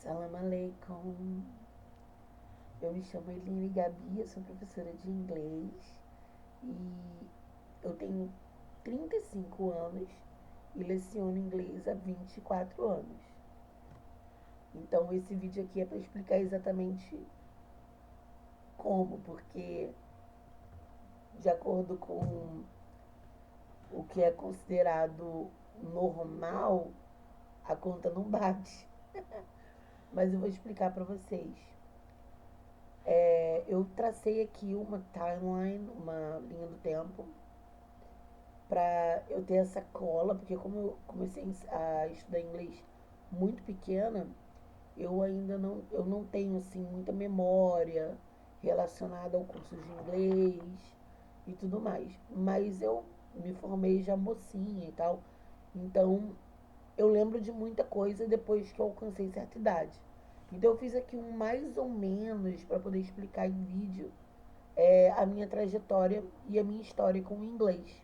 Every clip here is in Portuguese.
Salam aleikum. Eu me chamo Eline Gabi, eu sou professora de inglês e eu tenho 35 anos e leciono inglês há 24 anos. Então esse vídeo aqui é para explicar exatamente como, porque de acordo com o que é considerado normal, a conta não bate. Mas eu vou explicar para vocês. Eu tracei aqui uma timeline, uma linha do tempo, para eu ter essa cola, porque como eu comecei a estudar inglês muito pequena, eu não tenho assim muita memória relacionada ao curso de inglês e tudo mais. Mas eu me formei já mocinha e tal, então eu lembro de muita coisa depois que eu alcancei certa idade. Então eu fiz aqui um mais ou menos para poder explicar em vídeo a minha trajetória e a minha história com o inglês.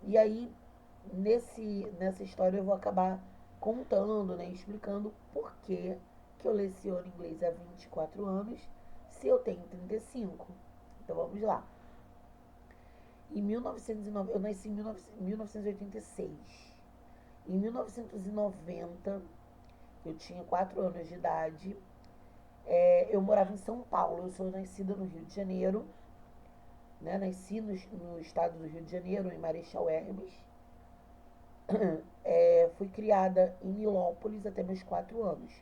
E aí, nessa história, eu vou acabar contando, né, explicando por que eu leciono inglês há 24 anos, se eu tenho 35. Então vamos lá. Em 1909, eu nasci em 1986. Em 1990, eu tinha 4 anos de idade. Eu morava em São Paulo. Eu sou nascida no Rio de Janeiro, né? Nasci no estado do Rio de Janeiro, em Marechal Hermes. Fui criada em Nilópolis até meus 4 anos.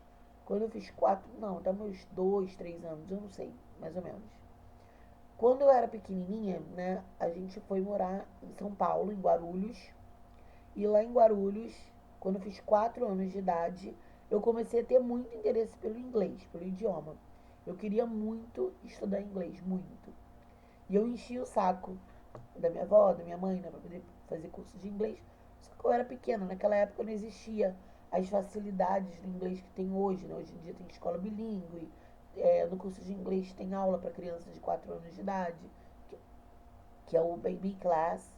Quando eu fiz 4, não, até meus 2, 3 anos, eu não sei, mais ou menos. Quando eu era pequenininha, né, a gente foi morar em São Paulo, em Guarulhos. E lá em Guarulhos, quando eu fiz 4 anos de idade, eu comecei a ter muito interesse pelo inglês, pelo idioma. Eu queria muito estudar inglês, muito. E eu enchi o saco da minha avó, da minha mãe, né, para poder fazer curso de inglês. Só que eu era pequena, naquela época não existia as facilidades do inglês que tem hoje, né? Hoje em dia tem escola bilíngue, no curso de inglês tem aula para crianças de 4 anos de idade, que é o baby class,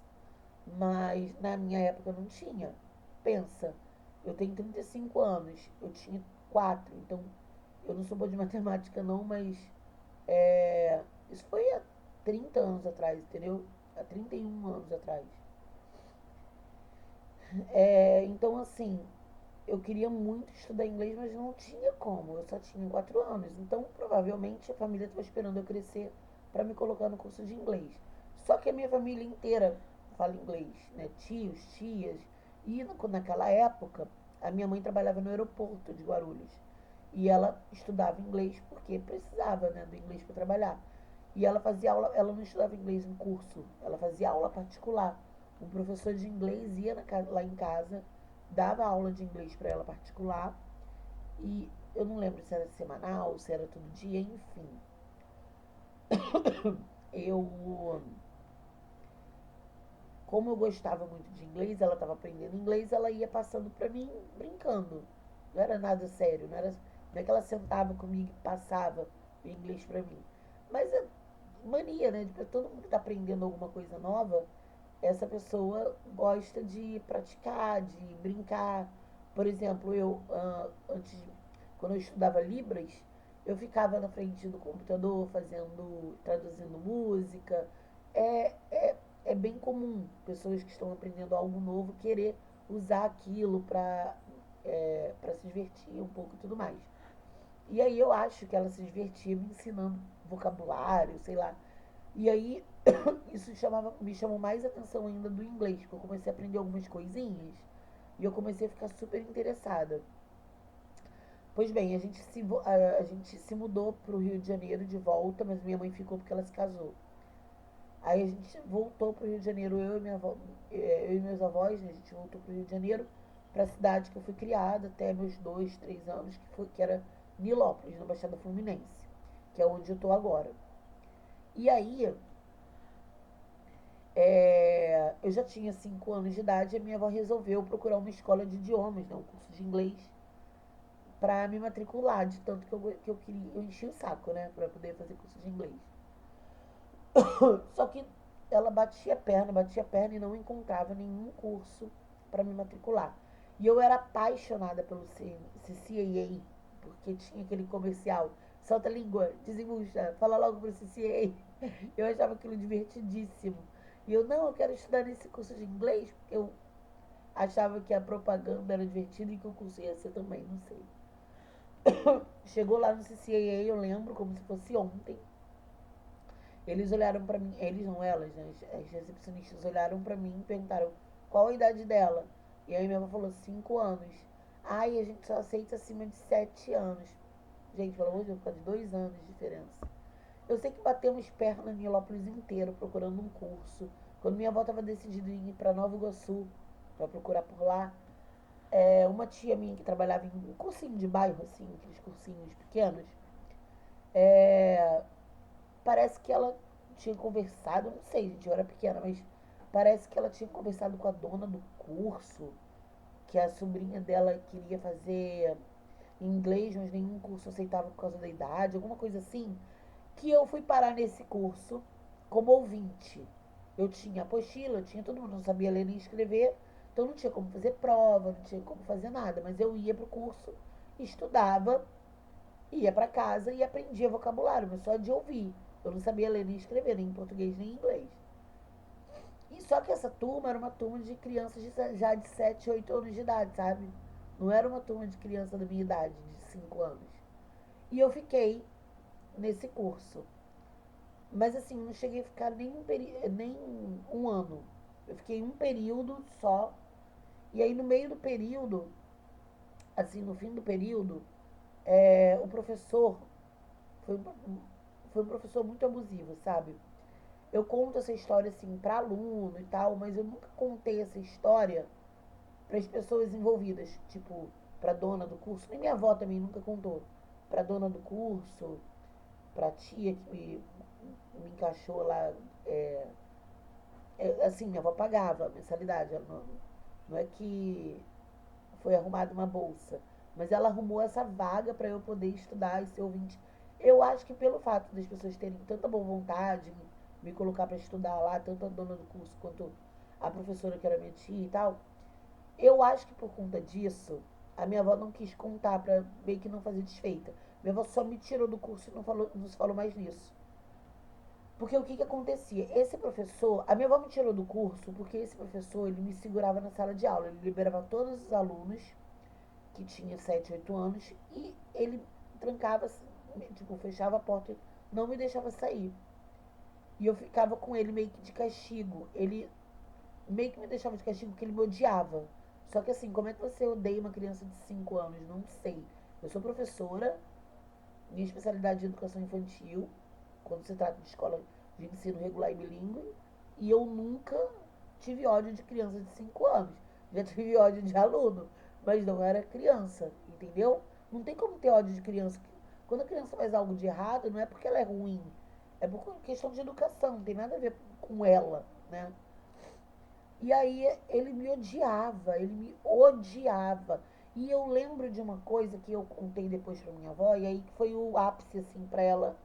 mas na minha época não tinha. Pensa, eu tenho 35 anos, eu tinha 4, então eu não sou boa de matemática não, mas isso foi há 30 anos atrás, entendeu? Há 31 anos atrás. Então, assim, eu queria muito estudar inglês, mas não tinha como. Eu só tinha 4 anos. Então, provavelmente, a família estava esperando eu crescer para me colocar no curso de inglês. Só que a minha família inteira fala inglês, né? Tios, tias. E naquela época, a minha mãe trabalhava no aeroporto de Guarulhos. E ela estudava inglês porque precisava, né, do inglês para trabalhar. E ela fazia aula, ela não estudava inglês em curso, ela fazia aula particular. Um professor de inglês ia lá em casa, dava aula de inglês para ela particular, e eu não lembro se era semanal, se era todo dia, enfim. Eu, como eu gostava muito de inglês, ela estava aprendendo inglês, ela ia passando para mim brincando. Não era nada sério, não é que ela sentava comigo e passava o inglês para mim. Mas é mania, né? De todo mundo que está aprendendo alguma coisa nova, essa pessoa gosta de praticar, de brincar. Por exemplo, quando eu estudava Libras, eu ficava na frente do computador traduzindo música. É, é, é bem comum pessoas que estão aprendendo algo novo querer usar aquilo para se divertir um pouco e tudo mais. E aí eu acho que ela se divertia me ensinando vocabulário, sei lá. E aí isso me chamou mais atenção ainda do inglês, porque eu comecei a aprender algumas coisinhas e eu comecei a ficar super interessada. Pois bem, a gente se mudou para o Rio de Janeiro de volta, mas minha mãe ficou porque ela se casou. Aí a gente voltou para o Rio de Janeiro, eu e meus avós, né, a gente voltou para o Rio de Janeiro, para a cidade que eu fui criada até meus 2, 3 anos, que era Nilópolis, na Baixada Fluminense, que é onde eu estou agora. E aí, eu já tinha 5 anos de idade e a minha avó resolveu procurar uma escola de idiomas, né, um curso de inglês, para me matricular, de tanto que eu queria, eu enchi o saco, né, para poder fazer curso de inglês. Só que ela batia a perna e não encontrava nenhum curso para me matricular. E eu era apaixonada pelo CCAA, porque tinha aquele comercial. Solta a língua, desembucha, fala logo pro CCAA. Eu achava aquilo divertidíssimo. E eu, não, eu quero estudar nesse curso de inglês, porque eu achava que a propaganda era divertida e que o curso ia ser também, não sei. Chegou lá no CCAA, eu lembro como se fosse ontem. Eles olharam pra mim, eles não, elas, né, as recepcionistas olharam pra mim e perguntaram qual a idade dela. E aí minha avó falou 5 anos. Ai, a gente só aceita acima de 7 anos. Gente, pelo amor de Deus, por causa de 2 anos de diferença. Eu sei que batemos perna na Nilópolis inteiro procurando um curso. Quando minha avó estava decidida em ir para Nova Iguaçu para procurar por lá, uma tia minha que trabalhava em um cursinho de bairro, assim, aqueles cursinhos pequenos, é, parece que ela tinha conversado, não sei, gente, eu era pequena, mas parece que ela tinha conversado com a dona do curso, que a sobrinha dela queria fazer inglês, mas nenhum curso aceitava por causa da idade, alguma coisa assim, que eu fui parar nesse curso como ouvinte. Eu tinha apostila, eu tinha todo mundo, não sabia ler nem escrever, então não tinha como fazer prova, não tinha como fazer nada, mas eu ia pro curso, estudava, ia para casa e aprendia vocabulário, mas só de ouvir. Eu não sabia ler nem escrever, nem em português nem em inglês. E só que essa turma era uma turma de crianças já de 7, 8 anos de idade, sabe? Não era uma turma de criança da minha idade, de 5 anos. E eu fiquei nesse curso. Mas assim, não cheguei a ficar nem um ano. Eu fiquei um período só. E aí no meio do período, assim, no fim do período, o professor foi, foi um professor muito abusivo, sabe? Eu conto essa história assim para aluno e tal, mas eu nunca contei essa história para as pessoas envolvidas, tipo, para dona do curso, nem minha avó também nunca contou. Para dona do curso, para tia que me encaixou lá, é, assim, minha avó pagava a mensalidade, não é que foi arrumada uma bolsa, mas ela arrumou essa vaga para eu poder estudar e ser ouvinte. Eu acho que pelo fato das pessoas terem tanta boa vontade, me colocar para estudar lá, tanto a dona do curso quanto a professora que era minha tia e tal, eu acho que por conta disso, a minha avó não quis contar para meio que não fazer desfeita. Minha avó só me tirou do curso e não se falou mais nisso. Porque o que que acontecia? Esse professor, a minha avó me tirou do curso porque esse professor, ele me segurava na sala de aula, ele liberava todos os alunos que tinha 7, 8 anos e ele trancava, tipo, fechava a porta e não me deixava sair. E eu ficava com ele meio que de castigo. Ele meio que me deixava de castigo porque ele me odiava. Só que assim, como é que você odeia uma criança de 5 anos? Não sei. Eu sou professora, minha especialidade é educação infantil, quando se trata de escola de ensino regular e bilíngue, e eu nunca tive ódio de criança de 5 anos. Já tive ódio de aluno, mas não era criança, entendeu? Não tem como ter ódio de criança. Quando a criança faz algo de errado, não é porque ela é ruim, é por questão de educação, não tem nada a ver com ela, né? E aí ele me odiava, ele me odiava. E eu lembro de uma coisa que eu contei depois pra minha avó, e aí que foi o ápice, assim, pra ela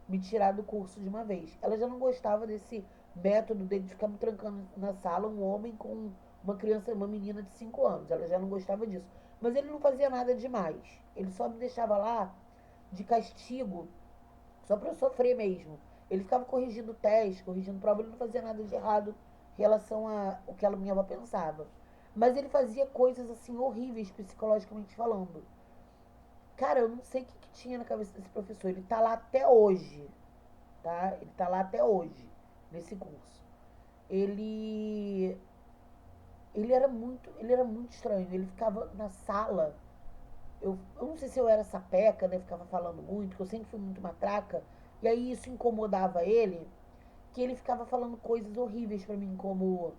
me tirar do curso de uma vez. Ela já não gostava desse método dele de ficar me trancando na sala um homem com uma criança, uma menina de 5 anos. Ela já não gostava disso. Mas ele não fazia nada demais. Ele só me deixava lá de castigo, só pra eu sofrer mesmo. Ele ficava corrigindo teste, corrigindo prova, ele não fazia nada de errado em relação a o que a minha avó pensava. Mas ele fazia coisas assim horríveis psicologicamente falando. Cara, eu não sei o que, que tinha na cabeça desse professor. Ele tá lá até hoje, tá? Ele tá lá até hoje, nesse curso. Ele ele era muito estranho. Ele ficava na sala. Eu não sei se eu era sapeca, né? Ficava falando muito, porque eu sempre fui muito matraca. E aí isso incomodava ele, que ele ficava falando coisas horríveis pra mim, como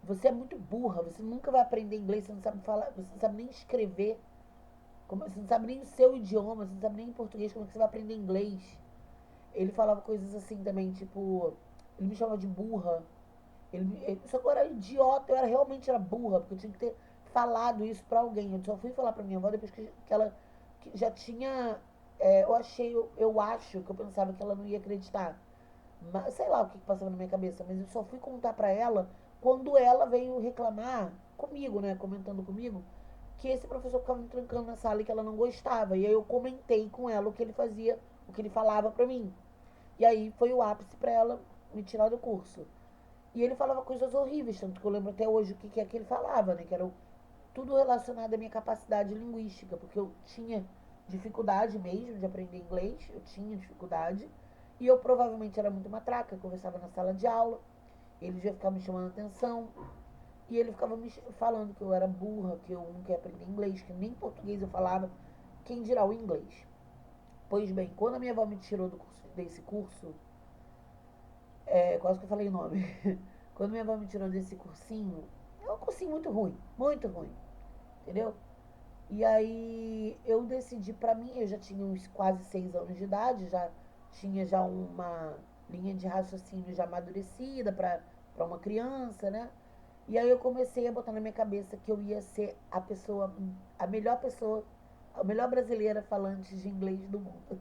você é muito burra, você nunca vai aprender inglês, você não sabe falar, você não sabe nem escrever, você não sabe nem o seu idioma, você não sabe nem português, como é que você vai aprender inglês? Ele falava coisas assim também, tipo, ele me chamava de burra. Só que eu era idiota, eu era realmente era burra, porque eu tinha que ter falado isso pra alguém. Eu só fui falar pra minha avó depois que ela que já tinha. Eu acho que eu pensava que ela não ia acreditar. Mas, sei lá o que passava na minha cabeça, mas eu só fui contar pra ela quando ela veio reclamar comigo, né? Comentando comigo. que esse professor ficava me trancando na sala e que ela não gostava. E aí eu comentei com ela o que ele fazia, o que ele falava pra mim. E aí foi o ápice pra ela me tirar do curso. E ele falava coisas horríveis, tanto que eu lembro até hoje o que é que ele falava, né? Que era tudo relacionado à minha capacidade linguística, porque eu tinha dificuldade mesmo de aprender inglês, eu tinha dificuldade. E eu provavelmente era muito matraca, conversava na sala de aula, ele já ficava me chamando a atenção, e ele ficava me falando que eu era burra, que eu não queria aprender inglês, que nem português eu falava, quem dirá o inglês. Pois bem, quando a minha avó me tirou desse curso, quase que eu falei o nome. Quando minha avó me tirou desse cursinho, é um cursinho muito ruim, entendeu? E aí eu decidi pra mim, eu já tinha uns quase 6 anos de idade, já tinha já uma linha de raciocínio já amadurecida pra uma criança, né? E aí eu comecei a botar na minha cabeça que eu ia ser a melhor pessoa, a melhor brasileira falante de inglês do mundo.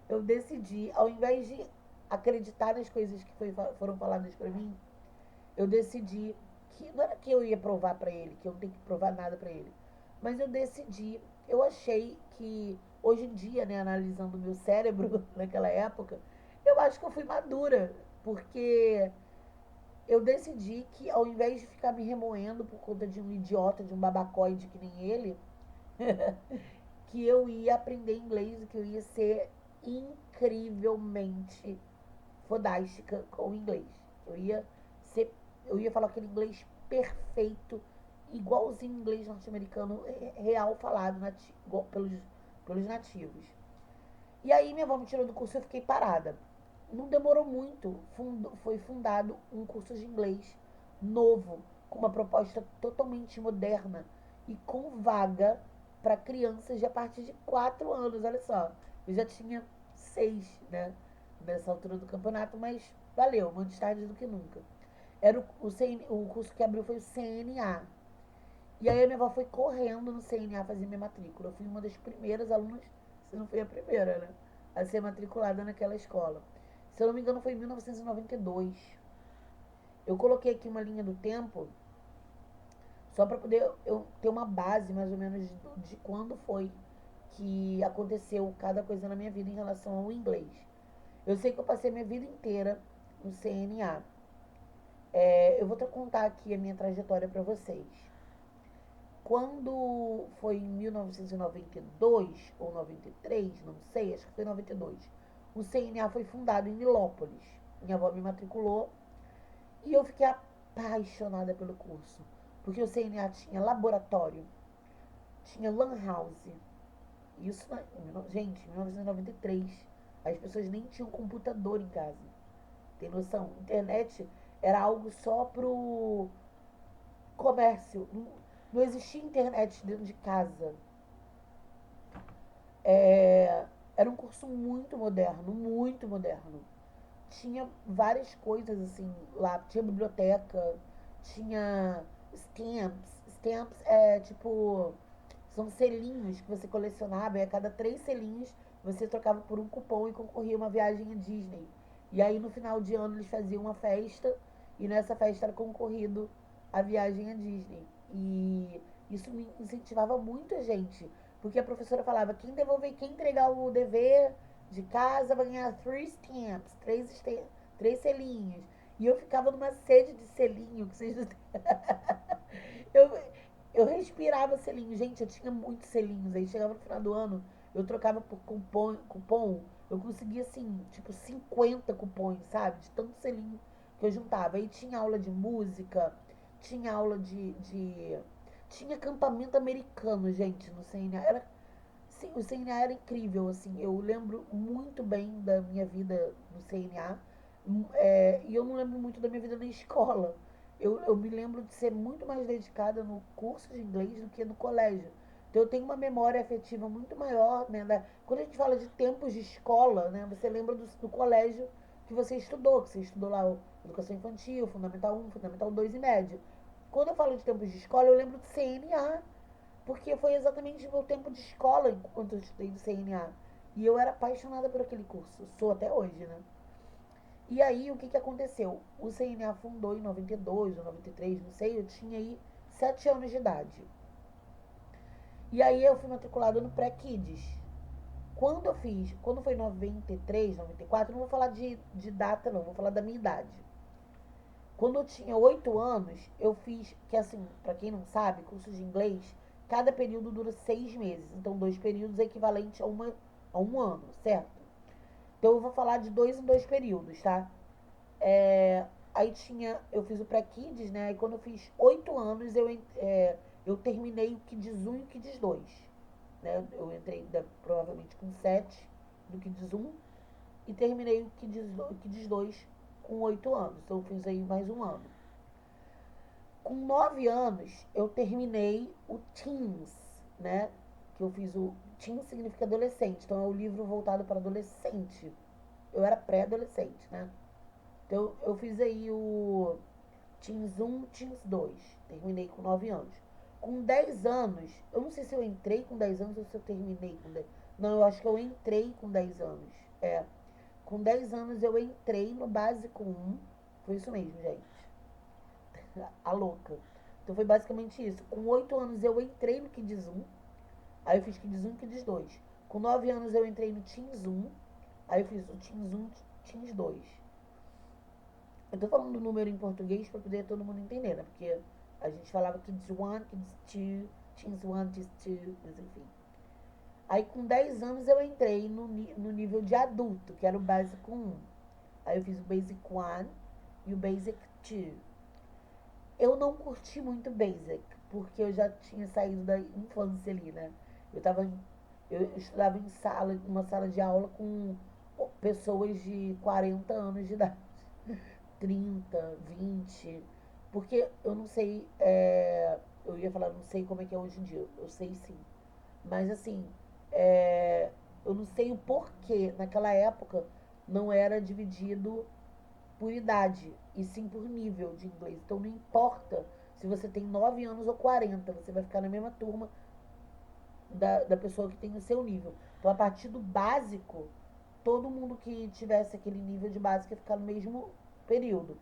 Eu decidi, ao invés de acreditar nas coisas que foram faladas pra mim, eu decidi que não era que eu ia provar pra ele, que eu não tenho que provar nada pra ele, mas eu achei que hoje em dia, né, analisando o meu cérebro naquela época, eu acho que eu fui madura, porque eu decidi que ao invés de ficar me remoendo por conta de um idiota, de um babacoide que nem ele, que eu ia aprender inglês e que eu ia ser incrivelmente fodástica com o inglês. Eu ia ser, eu ia falar aquele inglês perfeito, igualzinho inglês norte-americano real falado pelos nativos. E aí minha avó me tirou do curso e eu fiquei parada. Não demorou muito, foi fundado um curso de inglês novo, com uma proposta totalmente moderna e com vaga para crianças de a partir de 4 anos. Olha só, eu já tinha 6, né, nessa altura do campeonato, mas valeu, antes tarde do que nunca. Era o curso que abriu foi o CNA. E aí a minha avó foi correndo no CNA fazer minha matrícula. Eu fui uma das primeiras alunas, se não foi a primeira, né? A ser matriculada naquela escola. Se eu não me engano, foi em 1992. Eu coloquei aqui uma linha do tempo, só para poder eu ter uma base, mais ou menos, de quando foi que aconteceu cada coisa na minha vida em relação ao inglês. Eu sei que eu passei minha vida inteira no CNA. Eu vou contar aqui a minha trajetória para vocês. Quando foi em 1992 ou 93, não sei, acho que foi 92, o CNA foi fundado em Nilópolis. Minha avó me matriculou e eu fiquei apaixonada pelo curso, porque o CNA tinha laboratório, tinha lan house. Isso, gente, em 1993, as pessoas nem tinham computador em casa. Tem noção? Internet era algo só pro comércio. Não existia internet dentro de casa. Era um curso muito moderno, muito moderno. Tinha várias coisas assim lá. Tinha biblioteca, tinha stamps. Stamps é tipo. São selinhos que você colecionava e a cada 3 selinhos você trocava por um cupom e concorria a uma viagem à Disney. E aí no final de ano eles faziam uma festa e nessa festa era concorrido a viagem à Disney. E isso me incentivava muito a gente. Porque a professora falava, quem entregar o dever de casa vai ganhar 3 stamps, 3 selinhos. E eu ficava numa sede de selinho, que vocês não têm. Eu, eu respirava selinho. Gente, eu tinha muitos selinhos. Aí chegava no final do ano, eu trocava por cupom. Eu conseguia, assim, tipo, 50 cupons, sabe? De tanto selinho que eu juntava. Aí tinha aula de música, tinha aula tinha acampamento americano, gente, no CNA. Sim, o CNA era incrível, assim. Eu lembro muito bem da minha vida no CNA. E eu não lembro muito da minha vida na escola. Eu me lembro de ser muito mais dedicada no curso de inglês do que no colégio. Então eu tenho uma memória afetiva muito maior, né? Quando a gente fala de tempos de escola, né? Você lembra do colégio que você estudou lá educação infantil, Fundamental 1, Fundamental 2 e médio. Quando eu falo de tempos de escola, eu lembro do CNA, porque foi exatamente o meu tempo de escola enquanto eu estudei no CNA. E eu era apaixonada por aquele curso. Sou até hoje, né? E aí, o que aconteceu? O CNA fundou em 92 ou 93, não sei, eu tinha aí 7 anos de idade. E aí eu fui matriculada no pré-kids. Quando foi 93, 94, não vou falar de data não, vou falar da minha idade. Quando eu tinha 8 anos, eu fiz, que assim, pra quem não sabe, curso de inglês, cada período dura 6 meses. Então, 2 períodos é equivalente a um ano, certo? Então, eu vou falar de 2 em 2 períodos, tá? Aí eu fiz o pré-kids, né? Aí quando eu fiz 8 anos, eu terminei o Kids 1 e o Kids 2. Né? Eu entrei provavelmente com 7 no Kids 1 e terminei o Kids 2 com 8 anos. Então eu fiz aí mais um ano. Com 9 anos, eu terminei o Teens, né? Que eu fiz o. Teen significa adolescente, então é o livro voltado para adolescente. Eu era pré-adolescente, né? Então eu fiz aí o Teens 1, Teens 2. Terminei com 9 anos. Com 10 anos, eu não sei se eu entrei com 10 anos ou se eu terminei com 10. Não, eu acho que eu entrei com 10 anos. É. Com 10 anos eu entrei no básico 1. Foi isso mesmo, gente. A louca. Então foi basicamente isso. Com 8 anos eu entrei no Kids 1. Aí eu fiz Kids 1 e Kids 2. Com 9 anos eu entrei no Teens 1. Aí eu fiz o Teens 1, Teens 2. Eu tô falando do número em português pra poder todo mundo entender, né? Porque a gente falava Kids 1, Kids 2, Teens 1, Teens 2, mas enfim. Aí com 10 anos eu entrei no nível de adulto, que era o básico 1. Aí eu fiz o Basic 1 e o Basic 2. Eu não curti muito Basic, porque eu já tinha saído da infância ali, né? Eu tava eu estudava numa sala de aula com pessoas de 40 anos de idade, 30, 20, porque eu não sei, eu ia falar, não sei como é que é hoje em dia, eu sei sim, mas assim, eu não sei o porquê, naquela época não era dividido por idade, e sim por nível de inglês. Então não importa se você tem 9 anos ou 40, você vai ficar na mesma turma da pessoa que tem o seu nível. Então a partir do básico, todo mundo que tivesse aquele nível de básico ia ficar no mesmo período.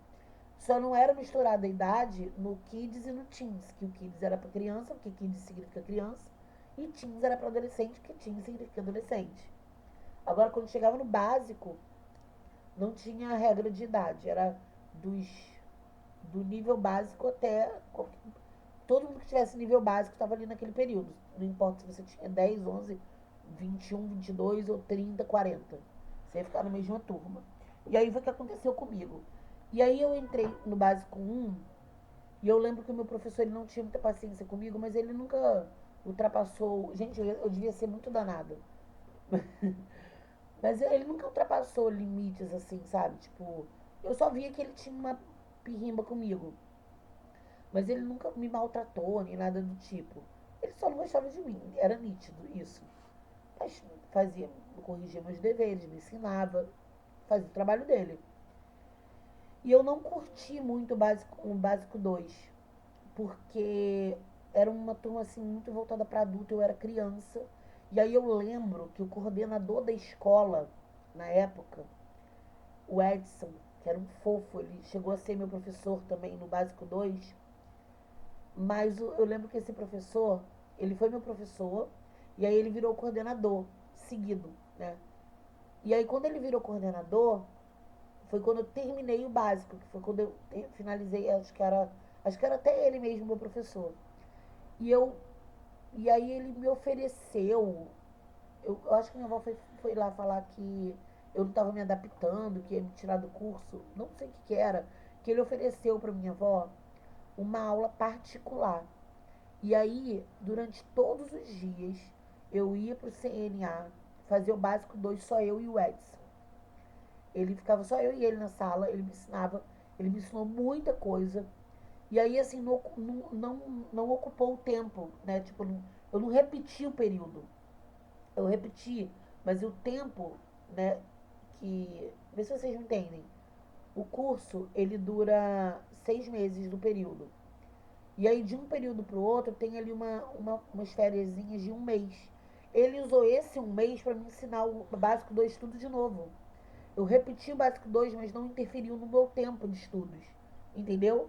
Só não era misturada a idade no Kids e no Teens, que o Kids era para criança, porque Kids significa criança, e Teens era para adolescente, porque Teens significa adolescente. Agora, quando chegava no básico, não tinha regra de idade, era dos do nível básico até. Todo mundo que tivesse nível básico estava ali naquele período. Não importa se você tinha 10, 11, 21, 22 ou 30, 40. Você ia ficar na mesma turma. E aí foi o que aconteceu comigo. E aí eu entrei no básico 1 e eu lembro que o meu professor ele não tinha muita paciência comigo, mas ele nunca ultrapassou. Gente, eu devia ser muito danada. Mas ele nunca ultrapassou limites assim, sabe? Tipo, eu só via que ele tinha uma pirrimba comigo. Mas ele nunca me maltratou, nem nada do tipo. Ele só não gostava de mim, era nítido isso. Mas corrigia meus deveres, me ensinava, fazia o trabalho dele. E eu não curti muito o básico 2 porque era uma turma assim muito voltada para adulto, eu era criança. E aí eu lembro que o coordenador da escola, na época, o Edson, que era um fofo, ele chegou a ser meu professor também no básico 2. Mas eu lembro que esse professor, ele foi meu professor, e aí ele virou coordenador, seguido, né? E aí quando ele virou coordenador, foi quando eu terminei o básico, que foi quando eu finalizei, acho que era até ele mesmo, meu professor. E eu, e aí ele me ofereceu, eu acho que minha avó foi lá falar que eu não estava me adaptando, que ia me tirar do curso, não sei o que era, que ele ofereceu para minha avó uma aula particular. E aí, durante todos os dias, eu ia pro CNA, fazer o básico 2 só eu e o Edson. Ele ficava só eu e ele na sala, ele me ensinava, ele me ensinou muita coisa. E aí, assim, não ocupou o tempo, né? Tipo, eu não repeti o período. Eu repeti, mas o tempo, né? Vê se vocês me entendem. O curso, ele dura 6 meses do período. E aí, de um período para o outro, tem ali umas férias de um mês. Ele usou esse um mês para me ensinar o básico 2 tudo de novo. Eu repeti o básico 2, mas não interferiu no meu tempo de estudos. Entendeu?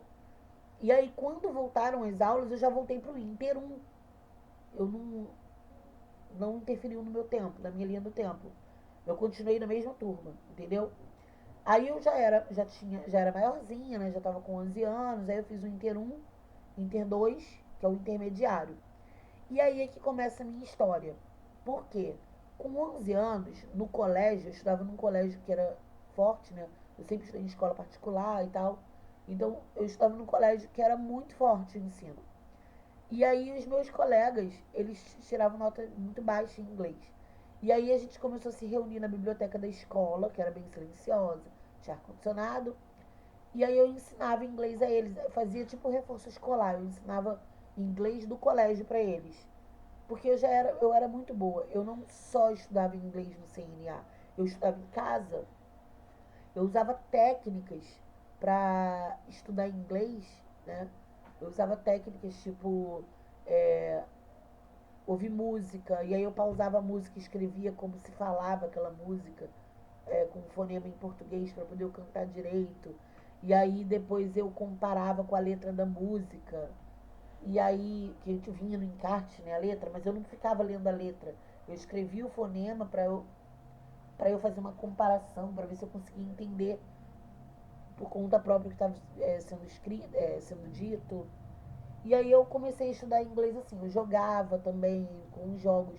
E aí, quando voltaram as aulas, eu já voltei para o Inter 1. eu não interferiu no meu tempo, na minha linha do tempo. Eu continuei na mesma turma, entendeu? Aí eu já era maiorzinha, né? Já tava com 11 anos, aí eu fiz o Inter 1, Inter 2, que é o intermediário. E aí é que começa a minha história. Por quê? Com 11 anos, no colégio, eu estudava num colégio que era forte, né? Eu sempre estudei em escola particular e tal. Então, eu estudava num colégio que era muito forte o ensino. E aí, os meus colegas, eles tiravam nota muito baixa em inglês. E aí, a gente começou a se reunir na biblioteca da escola, que era bem silenciosa, tinha ar-condicionado. E aí, eu ensinava inglês a eles. Eu fazia tipo reforço escolar. Eu ensinava inglês do colégio para eles. Porque eu era muito boa. Eu não só estudava inglês no CNA, eu estudava em casa. Eu usava técnicas para estudar inglês, né? Eu usava técnicas tipo é, ouvir música, e aí eu pausava a música e escrevia como se falava aquela música, com fonema em português para poder eu cantar direito. E aí depois eu comparava com a letra da música. E aí, que a gente vinha no encarte, né, a letra, mas eu não ficava lendo a letra. Eu escrevia o fonema para eu fazer uma comparação, para ver se eu conseguia entender por conta própria o que estava sendo escrito, sendo dito. E aí eu comecei a estudar inglês assim. Eu jogava também com os jogos,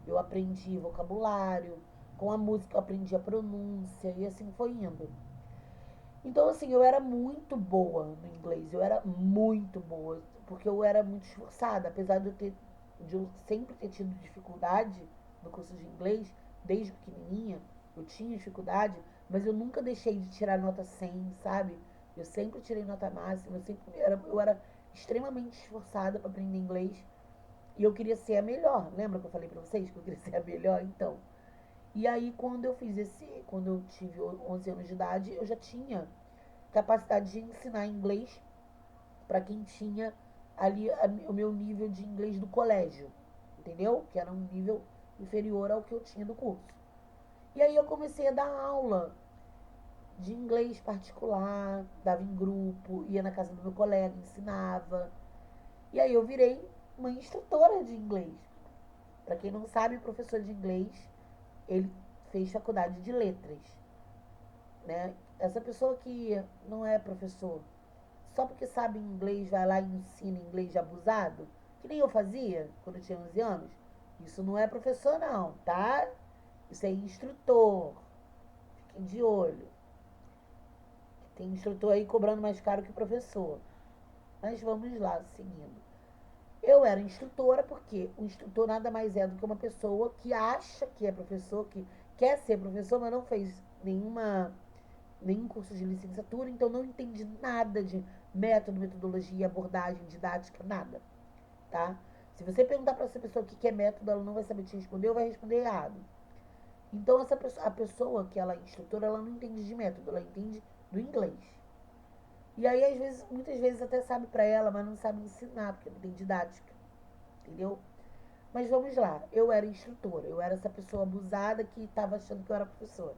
eu aprendi vocabulário, com a música eu aprendi a pronúncia e assim foi indo. Então, assim, eu era muito boa no inglês, eu era muito boa, porque eu era muito esforçada, apesar de eu sempre ter tido dificuldade no curso de inglês, desde pequenininha, eu tinha dificuldade, mas eu nunca deixei de tirar nota 100, sabe? Eu sempre tirei nota máxima, eu era extremamente esforçada para aprender inglês e eu queria ser a melhor. Lembra que eu falei para vocês que eu queria ser a melhor? Então, e aí quando eu tive 11 anos de idade, eu já tinha capacidade de ensinar inglês para quem tinha ali o meu nível de inglês do colégio, entendeu? Que era um nível inferior ao que eu tinha do curso. E aí eu comecei a dar aula de inglês particular, dava em grupo, ia na casa do meu colega, ensinava. E aí eu virei uma instrutora de inglês. Para quem não sabe, o professor de inglês, ele fez faculdade de letras, né? Essa pessoa que não é professor, só porque sabe inglês, vai lá e ensina inglês de abusado, que nem eu fazia quando eu tinha 11 anos. Isso não é professor, não, tá? Isso é instrutor. Fiquem de olho. Tem instrutor aí cobrando mais caro que professor. Mas vamos lá, seguindo. Eu era instrutora porque o instrutor nada mais é do que uma pessoa que acha que é professor, que quer ser professor, mas não fez nenhum curso de licenciatura, então não entende nada de método, metodologia, abordagem, didática, nada, tá? Se você perguntar para essa pessoa o que é método, ela não vai saber te responder ou vai responder errado. Então a pessoa que ela é instrutora, ela não entende de método, ela entende do inglês. E aí às vezes, muitas vezes até sabe para ela, mas não sabe ensinar, porque não tem didática, entendeu? Mas vamos lá, eu era instrutora, eu era essa pessoa abusada que estava achando que eu era professora.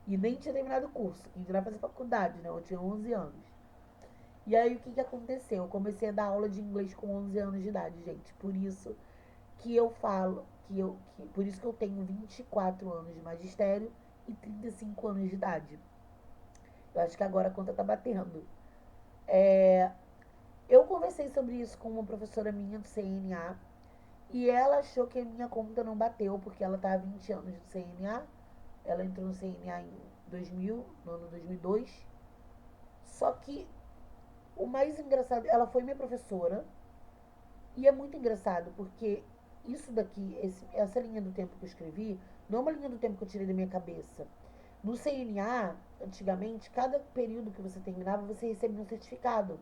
E nem tinha terminado o curso, e dirá fazer faculdade, né? Eu tinha 11 anos. E aí o que aconteceu? Eu comecei a dar aula de inglês com 11 anos de idade, gente. Por isso que eu falo por isso que eu tenho 24 anos de magistério e 35 anos de idade. Eu acho que agora a conta tá batendo. É, eu conversei sobre isso com uma professora minha do CNA e ela achou que a minha conta não bateu porque ela tá há 20 anos do CNA. Ela entrou no CNA em 2000, no ano 2002. Só que o mais engraçado, ela foi minha professora. E é muito engraçado, porque isso daqui, essa linha do tempo que eu escrevi, não é uma linha do tempo que eu tirei da minha cabeça. No CNA, antigamente, cada período que você terminava, você recebia um certificado.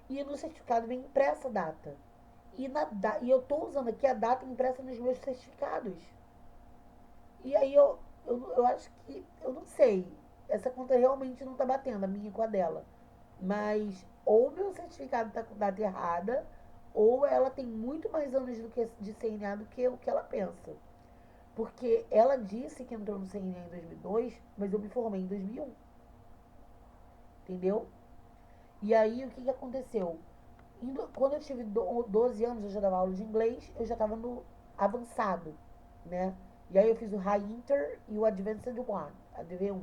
E no certificado vem impressa a data. E eu estou usando aqui a data impressa nos meus certificados. E aí eu acho que, eu não sei, essa conta realmente não está batendo, a minha com a dela. Mas ou meu certificado está com data errada, ou ela tem muito mais anos de CNA do que o que ela pensa. Porque ela disse que entrou no CNA em 2002, mas eu me formei em 2001. Entendeu? E aí o que aconteceu? Quando eu tive 12 anos, eu já dava aula de inglês, eu já estava no avançado, né? E aí eu fiz o High Inter e o Advanced One, a DV1.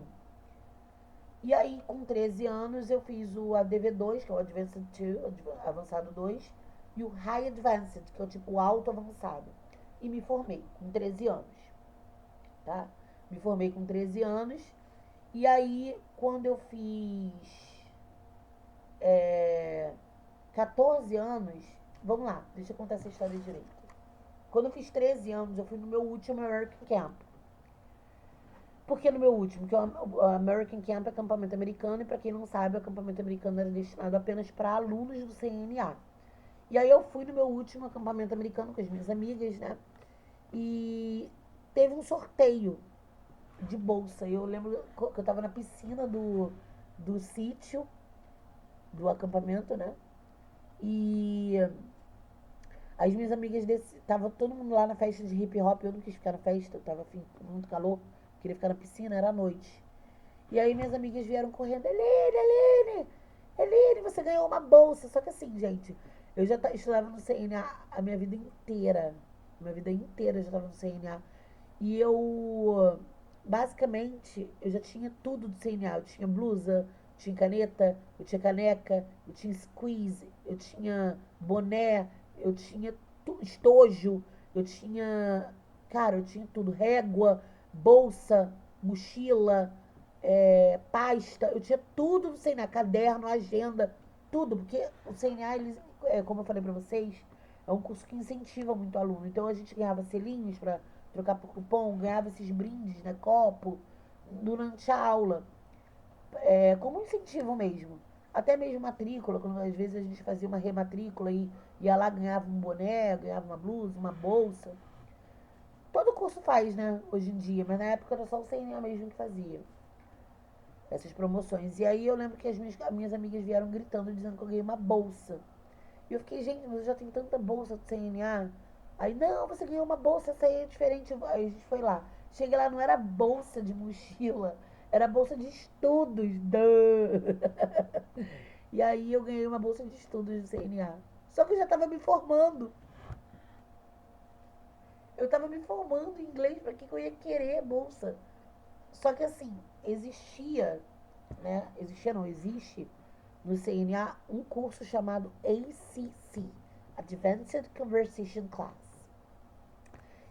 E aí, com 13 anos, eu fiz o ADV2, que é o Advanced 2, avançado 2, e o High Advanced, que é o tipo alto avançado. E me formei com 13 anos, tá? Me formei com 13 anos. E aí, quando eu fiz 14 anos, vamos lá, deixa eu contar essa história direito. Quando eu fiz 13 anos, eu fui no meu último American Camp. Por que no meu último? Que o American Camp é acampamento americano, e para quem não sabe, o acampamento americano era destinado apenas para alunos do CNA. E aí eu fui no meu último acampamento americano com as minhas amigas, né? E teve um sorteio de bolsa. Eu lembro que eu tava na piscina do sítio, do acampamento, né? E as minhas amigas tava todo mundo lá na festa de hip hop, eu não quis ficar na festa, eu tava afim, muito calor, queria ficar na piscina, era noite. E aí minhas amigas vieram correndo, Eline, você ganhou uma bolsa. Só que assim, gente, eu já estudava no CNA a minha vida inteira. Minha vida inteira eu já estava no CNA. E eu, basicamente, eu já tinha tudo do CNA. Eu tinha blusa, eu tinha caneta, eu tinha caneca, eu tinha squeeze, eu tinha boné, eu tinha estojo, eu tinha, cara, eu tinha tudo. Régua, bolsa, mochila, pasta, eu tinha tudo do CNA, caderno, agenda, tudo, porque o CNA, eles, como eu falei pra vocês, é um curso que incentiva muito o aluno. Então a gente ganhava selinhos para trocar por cupom, ganhava esses brindes, né, copo, durante a aula, como incentivo mesmo. Até mesmo matrícula, quando às vezes a gente fazia uma rematrícula e ia lá, ganhava um boné, ganhava uma blusa, uma bolsa. Todo curso faz, né, hoje em dia, mas na época era só o CNA mesmo que fazia essas promoções. E aí eu lembro que as minhas amigas vieram gritando, dizendo que eu ganhei uma bolsa. E eu fiquei, gente, mas eu já tenho tanta bolsa do CNA. Aí, não, você ganhou uma bolsa, essa aí é diferente. Aí a gente foi lá. Cheguei lá, não era bolsa de mochila, era bolsa de estudos. Duh. E aí eu ganhei uma bolsa de estudos do CNA. Só que eu já tava me formando. Eu tava me formando em inglês, pra que eu ia querer bolsa? Só que assim, existia, né? Existia não, existe no CNA um curso chamado ACC, Advanced Conversation Class.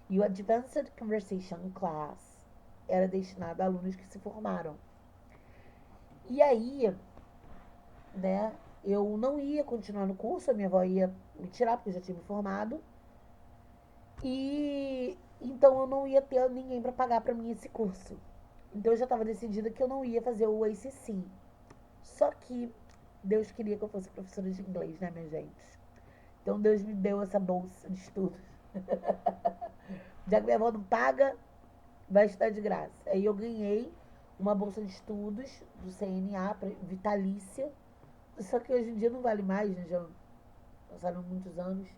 E o Advanced Conversation Class era destinado a alunos que se formaram. E aí, né, eu não ia continuar no curso, a minha avó ia me tirar, porque eu já tinha me formado. E então eu não ia ter ninguém para pagar para mim esse curso. Então eu já estava decidida que eu não ia fazer o ACC. Só que Deus queria que eu fosse professora de inglês, né, minha gente? Então Deus me deu essa bolsa de estudos. Já que minha avó não paga, vai estudar de graça. Aí eu ganhei uma bolsa de estudos do CNA, vitalícia. Só que hoje em dia não vale mais, né? Já passaram muitos anos.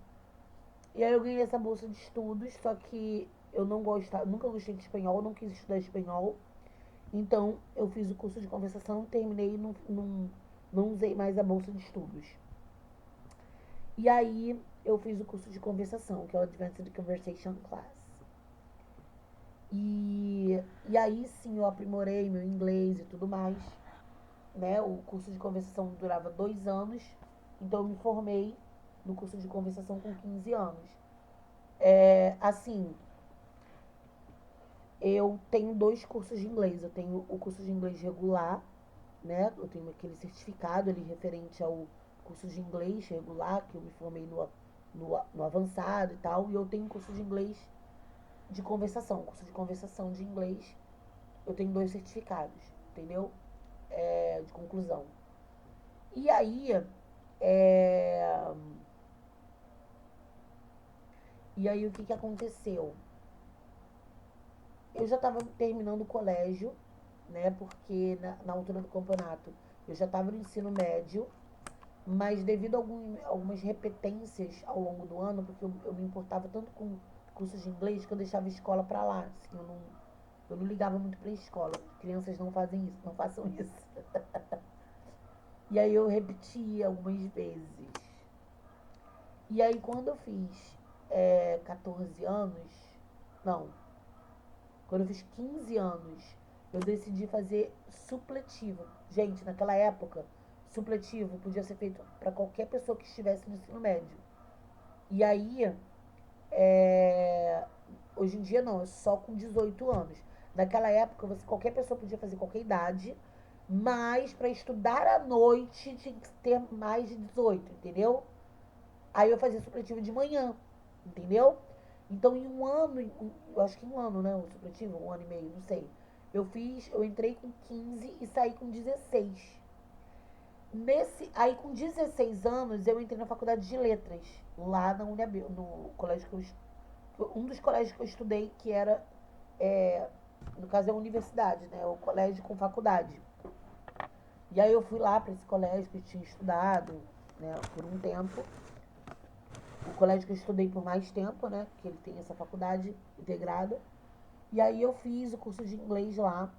E aí eu ganhei essa bolsa de estudos, só que eu não gostava, nunca gostei de espanhol, não quis estudar espanhol. Então eu fiz o curso de conversação, terminei e não usei mais a bolsa de estudos. E aí eu fiz o curso de conversação, que é o Advanced Conversation Class. E aí sim eu aprimorei meu inglês e tudo mais. Né? O curso de conversação durava 2 anos, então eu me formei no curso de conversação com 15 anos. Assim, eu tenho 2 cursos de inglês. Eu tenho o curso de inglês regular, né? Eu tenho aquele certificado ali referente ao curso de inglês regular, que eu me formei no avançado e tal. E eu tenho um curso de inglês de conversação. Curso de conversação de inglês, eu tenho 2 certificados, entendeu? De conclusão. E aí, é... e aí o que aconteceu? Eu já estava terminando o colégio, né? Porque na altura do campeonato eu já estava no ensino médio, mas devido a algumas repetências ao longo do ano, porque eu me importava tanto com cursos de inglês que eu deixava a escola para lá. Assim, eu não ligava muito para a escola. Crianças não fazem isso, não façam isso. E aí eu repeti algumas vezes. E aí, quando eu fiz 14 anos, não, quando eu fiz 15 anos, eu decidi fazer supletivo. Gente, naquela época, supletivo podia ser feito para qualquer pessoa que estivesse no ensino médio. E aí, é, hoje em dia não, é só com 18 anos. Naquela época, qualquer pessoa podia fazer qualquer idade, mas para estudar à noite tinha que ter mais de 18, entendeu? Aí eu fazia supletivo de manhã, entendeu? Então em um ano, eu acho que em um ano, né? O supletivo, um ano e meio, não sei. Eu entrei com 15 e saí com 16. Aí com 16 anos eu entrei na faculdade de letras, lá na UNB, no colégio um dos colégios que eu estudei, que era, é, no caso é a universidade, né? O colégio com faculdade. E aí eu fui lá para esse colégio que eu tinha estudado, né, por um tempo. O colégio que eu estudei por mais tempo, né? Que ele tem essa faculdade integrada. E aí eu fiz o curso de inglês lá.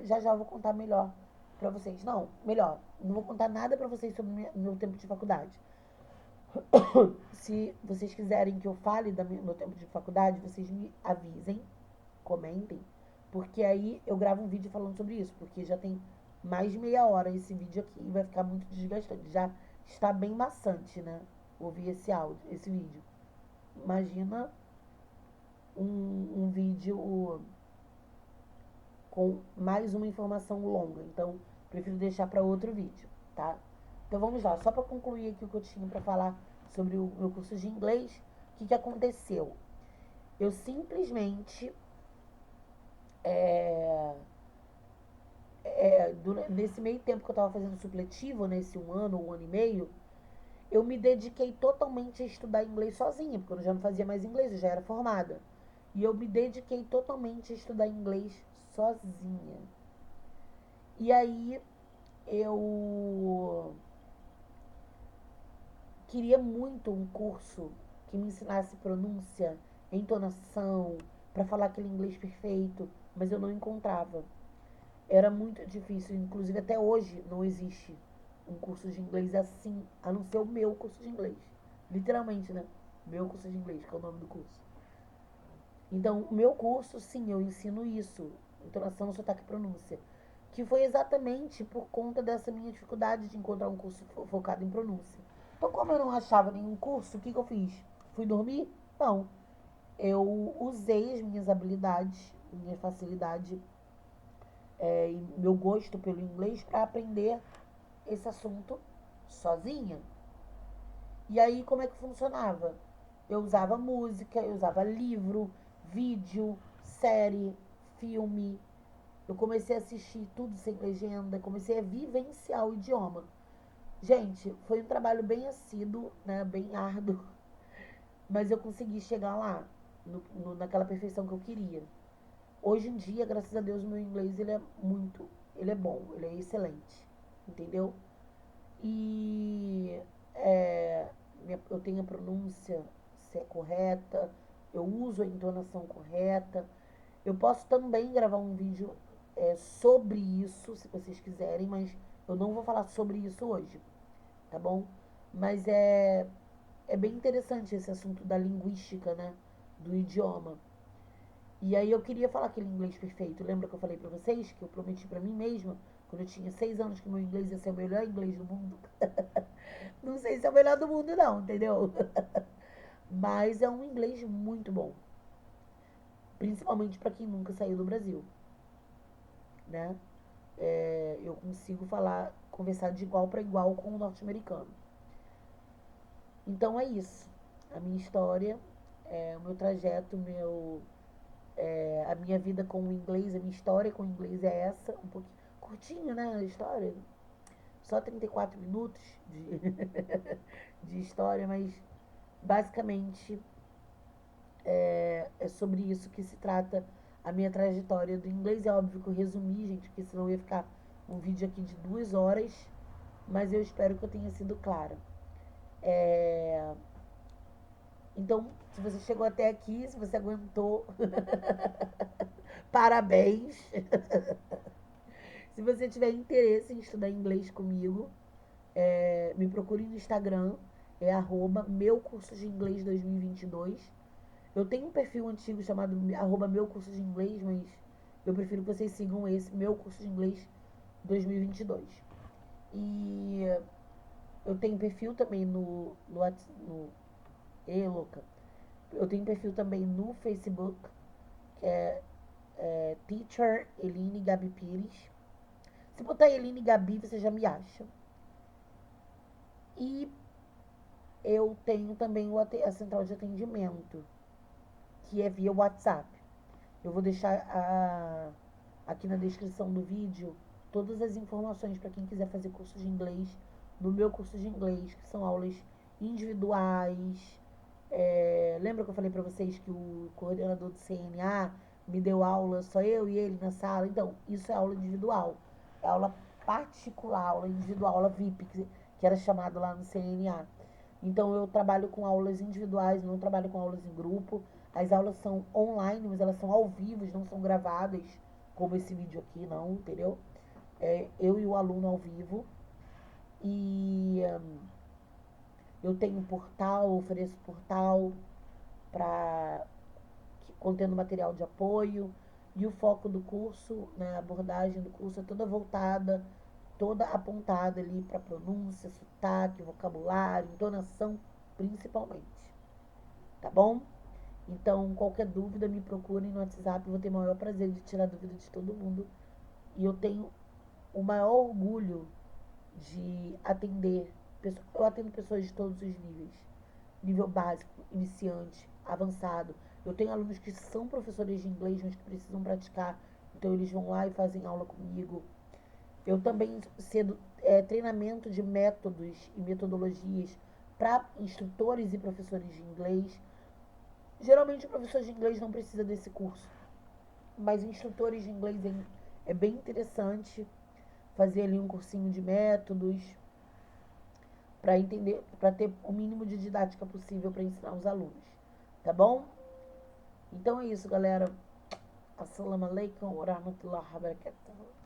Já já vou contar melhor pra vocês. Não, melhor. Não vou contar nada pra vocês sobre meu tempo de faculdade. Se vocês quiserem que eu fale do meu tempo de faculdade, vocês me avisem, comentem. Porque aí eu gravo um vídeo falando sobre isso. Porque já tem mais de meia hora esse vídeo aqui e vai ficar muito desgastante. Já está bem maçante, né? Ouvir esse vídeo. Imagina um vídeo com mais uma informação longa. Então, prefiro deixar para outro vídeo, tá? Então vamos lá, só para concluir aqui o que eu tinha para falar sobre o meu curso de inglês, o que aconteceu? Eu simplesmente, é, nesse meio tempo que eu estava fazendo supletivo, nesse um ano e meio, eu me dediquei totalmente a estudar inglês sozinha, porque eu já não fazia mais inglês, eu já era formada. E eu me dediquei totalmente a estudar inglês sozinha. E aí eu queria muito um curso que me ensinasse pronúncia, entonação, para falar aquele inglês perfeito, mas eu não encontrava. Era muito difícil, inclusive até hoje não existe um curso de inglês assim, a não ser o meu curso de inglês. Literalmente, né? Meu curso de inglês, que é o nome do curso. Então, o meu curso, sim, eu ensino isso, entonação, sotaque e pronúncia. Que foi exatamente por conta dessa minha dificuldade de encontrar um curso focado em pronúncia. Então, como eu não achava nenhum curso, o que eu fiz? Fui dormir? Não. Eu usei as minhas habilidades, minha facilidade e meu gosto pelo inglês para aprender esse assunto sozinha. E aí, como é que funcionava? Eu usava música, eu usava livro, vídeo, série, filme. Eu comecei a assistir tudo sem legenda, comecei a vivenciar o idioma. Gente, foi um trabalho bem assíduo, né, bem árduo, mas eu consegui chegar lá, naquela perfeição que eu queria. Hoje em dia, graças a Deus, o meu inglês ele é bom, ele é excelente, entendeu? E é, eu tenho a pronúncia correta, eu uso a entonação correta. Eu posso também gravar um vídeo sobre isso, se vocês quiserem, mas eu não vou falar sobre isso hoje, tá bom? Mas é bem interessante esse assunto da linguística, né? Do idioma. E aí eu queria falar aquele inglês perfeito. Lembra que eu falei pra vocês que eu prometi pra mim mesma, quando eu tinha 6 anos, que meu inglês ia ser o melhor inglês do mundo? Não sei se é o melhor do mundo, não, entendeu? Mas é um inglês muito bom. Principalmente pra quem nunca saiu do Brasil, né? Eu consigo conversar de igual para igual com o norte-americano. Então é isso. A minha história, o meu trajeto, a minha vida com o inglês, a minha história com o inglês é essa. Um pouquinho curtinho, né? A história. Só 34 minutos de, de história, mas basicamente é sobre isso que se trata a minha trajetória do inglês. É óbvio que eu resumi, gente, porque senão ia ficar um vídeo aqui de 2 horas, mas eu espero que eu tenha sido clara. Então, se você chegou até aqui, se você aguentou, parabéns. Se você tiver interesse em estudar inglês comigo, me procure no Instagram. é arroba meu curso de inglês 2022. Eu tenho um perfil antigo chamado arroba meu curso de inglês, mas eu prefiro que vocês sigam esse, meu curso de inglês 2022. E eu tenho perfil também louca. Eu tenho perfil também no Facebook, que é Teacher Eline Gabi Pires. Se botar Eline Gabi, você já me acha. E eu tenho também a central de atendimento, que é via WhatsApp. Eu vou deixar aqui na descrição do vídeo todas as informações para quem quiser fazer curso de inglês, no meu curso de inglês, que são aulas individuais. Lembra que eu falei para vocês que o coordenador do CNA me deu aula, só eu e ele na sala? Então, isso é aula individual. É aula particular, aula individual, aula VIP, que era chamado lá no CNA. Então, eu trabalho com aulas individuais, não trabalho com aulas em grupo. As aulas são online, mas elas são ao vivo, não são gravadas, como esse vídeo aqui, não, entendeu? Eu e o aluno ao vivo. E eu tenho um portal, ofereço portal para contendo material de apoio. E o foco do curso, né, a abordagem do curso é toda voltada, toda apontada ali para pronúncia, sotaque, vocabulário, entonação, principalmente. Tá bom? Então, qualquer dúvida, me procurem no WhatsApp. Eu vou ter o maior prazer de tirar dúvida de todo mundo. E eu tenho o maior orgulho de atender. Eu atendo pessoas de todos os níveis. Nível básico, iniciante, avançado. Eu tenho alunos que são professores de inglês, mas que precisam praticar. Então, eles vão lá e fazem aula comigo. Eu também cedo treinamento de métodos e metodologias para instrutores e professores de inglês. Geralmente, o professor de inglês não precisa desse curso, mas instrutores de inglês é bem interessante fazer ali um cursinho de métodos para entender, para ter o mínimo de didática possível para ensinar os alunos, tá bom? Então é isso, galera. Assalamu alaikum wa rahmatullahi wa barakatuh.